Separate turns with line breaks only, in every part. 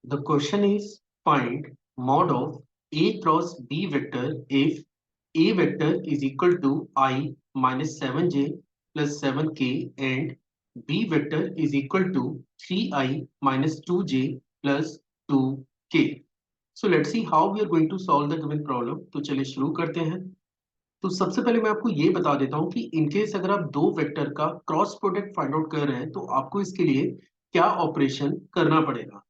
The question is find mod of A cross B vector if A vector is equal to I minus 7j plus 7k and B vector is equal to 3I minus 2j plus 2k. So let's see how we are going to solve the given problem. तो चलिए शुरू करते हैं। तो सबसे पहले मैं आपको ये बता देता हूँ कि इनकेस अगर आप दो वेक्टर का क्रॉस प्रोडक्ट फाइंड आउट कर रहे हैं तो आपको इसके लिए क्या ऑपरेशन करना पड़ेगा।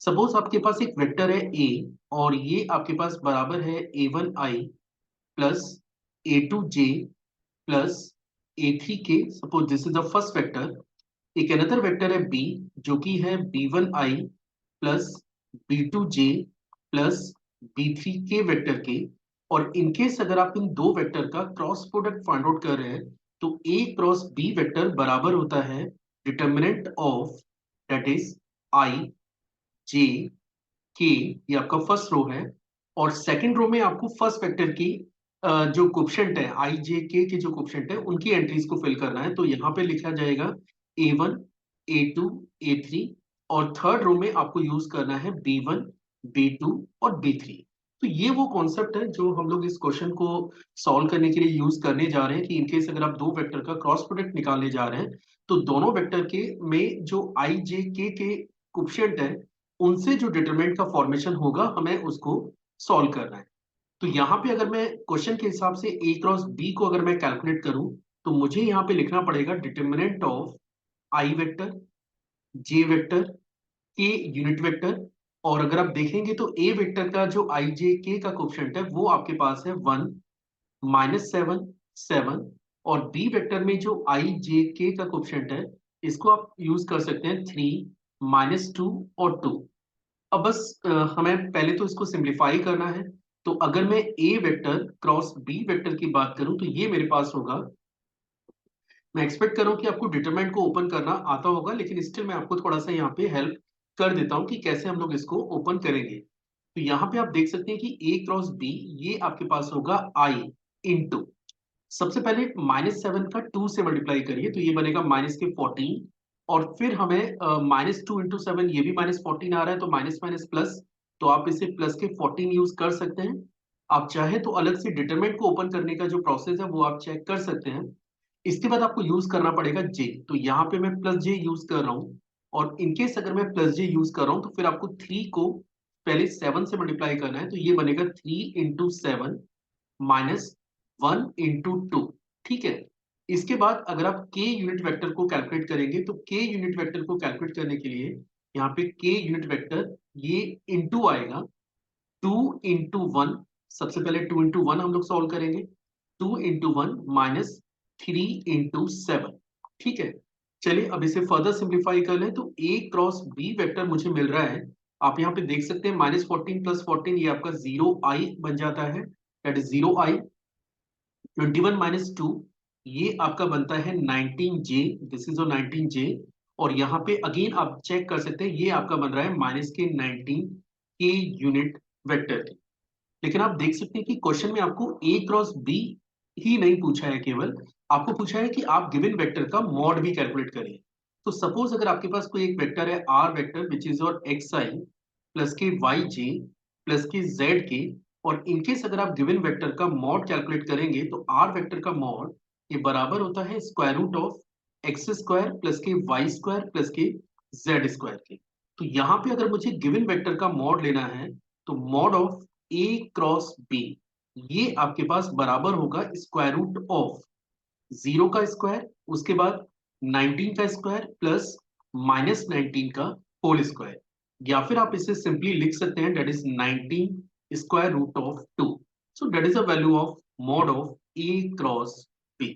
सपोज आपके पास एक वेक्टर है ए और ये आपके पास बराबर है a1i plus a2j plus a3k। Suppose this is the first vector. एक अनदर वेक्टर है बी जो कि है b1i plus b2j plus b3k vector के। और इनकेस अगर आप इन दो वेक्टर का क्रॉस प्रोडक्ट फाइंड आउट कर रहे हैं तो a क्रॉस b वेक्टर बराबर होता है determinant of that is I J K. ये आपका फर्स्ट रो है। और सेकंड रो में आपको फर्स्ट वेक्टर की जो कोफिशिएंट है आई जे के जो कोफिशिएंट है उनकी एंट्रीज को फिल करना है। तो यहाँ पे लिखा जाएगा a1 a2 a3। और थर्ड रो में आपको यूज करना है b1 b2 और b3। तो ये वो कॉन्सेप्ट है जो हम लोग इस क्वेश्चन को सॉल्व करने के लिए यूज करने जा रहे हैं कि इनकेस अगर आप दो वेक्टर का क्रॉस प्रोडक्ट निकालने जा रहे हैं तो दोनों वेक्टर के में जो आई जे के कोफिशिएंट है उनसे जो डिटरमिनेंट का फॉर्मेशन होगा हमें उसको सॉल्व करना है। तो यहाँ पे अगर मैं क्वेश्चन के हिसाब से ए क्रॉस बी को अगर मैं कैलकुलेट करूं तो मुझे यहाँ पे लिखना पड़ेगा determinant of I vector J vector के यूनिट वेक्टर। और अगर आप देखेंगे तो ए वेक्टर का जो आई जे के का कोफिशिएंट है वो आपके पास है 1 माइनस 7 7। और बी वेक्टर में जो आई जे के का कोफिशिएंट है इसको आप यूज कर सकते हैं 3 माइनस 2 और 2। अब बस हमें पहले तो इसको सिंप्लीफाई करना है। तो अगर मैं ए वेक्टर क्रॉस बी वेक्टर की बात करूं तो ये मेरे पास होगा। मैं एक्सपेक्ट कर रहा हूं कि आपको डिटरमिनेंट को ओपन करना आता होगा लेकिन स्टिल मैं आपको थोड़ा सा यहाँ पे हेल्प कर देता हूँ कि कैसे हम लोग इसको ओपन करेंगे। तो यहाँ पे आप देख सकते हैं कि ए क्रॉस बी ये आपके पास होगा आई इंटू। सबसे पहले -7 का 2 से मल्टीप्लाई करिए तो ये बनेगा माइनस के 14। और फिर हमें -2 × 7 ये भी -14 आ रहा है तो माइनस माइनस प्लस। तो आप इसे प्लस के 14 यूज कर सकते हैं। आप चाहे तो अलग से डिटरमिनेंट को ओपन करने का जो प्रोसेस है वो आप चेक कर सकते हैं। इसके बाद आपको यूज करना पड़ेगा जे। तो यहाँ पे मैं प्लस जे यूज कर रहा हूँ। और इनकेस अगर मैं प्लस जे यूज कर रहा हूँ तो फिर आपको 3 को पहले 7 से मल्टीप्लाई करना है तो ये बनेगा 3 × 7 माइनस 1 × 2। ठीक है। इसके बाद अगर आप के यूनिट वेक्टर को कैलकुलेट करेंगे तो के यूनिट वेक्टर को कैलकुलेट करने के लिए यहाँ पे के यूनिट वेक्टर ये इंटू आएगा 2 × 1। सबसे पहले 2 × 1 हम लोग सॉल्व करेंगे। 2 × 1 माइनस 3 × 7। ठीक है। चलिए अब इसे फर्दर सिंप्लीफाई कर लें तो ए क्रॉस बी वेक्टर मुझे मिल रहा है। आप यहाँ पे देख सकते हैं -14 + 14 ये आपका 0i बन जाता है। That is 0i। 21 - 2 ये आपका बनता है 19j। This is 19j। और यहाँ पे अगेन आप चेक कर सकते हैं ये आपका बन रहा है माइनस के 19 के यूनिट वेक्टर की। लेकिन आप देख सकते हैं कि क्वेश्चन में आपको ए क्रॉस बी ही नहीं पूछा है, केवल आपको पूछा है कि आप गिवन वेक्टर का मॉड भी कैलकुलेट करिए। तो सपोज अगर आपके पास कोई एक वेक्टर है R vector which is your X I plus के वाई जे प्लस के जेड के। और इनकेस अगर आप गिवन वेक्टर का मॉड कैलकुलेट करेंगे तो आर वेक्टर का मॉड ये बराबर होता है square root of X square plus के वाई स्क्वायर प्लस के जेड स्क्वायर के। तो यहाँ पे अगर मुझे गिवन वेक्टर का मॉड लेना है तो mod of a cross b ये आपके पास बराबर होगा स्क्वायर रूट ऑफ 0 का स्क्वायर उसके बाद 19 का स्क्वायर प्लस -19 का होल स्क्वायर। या फिर आप इसे सिंपली लिख सकते हैं that is 19 square root of 2। So that is a value of mod of a cross B.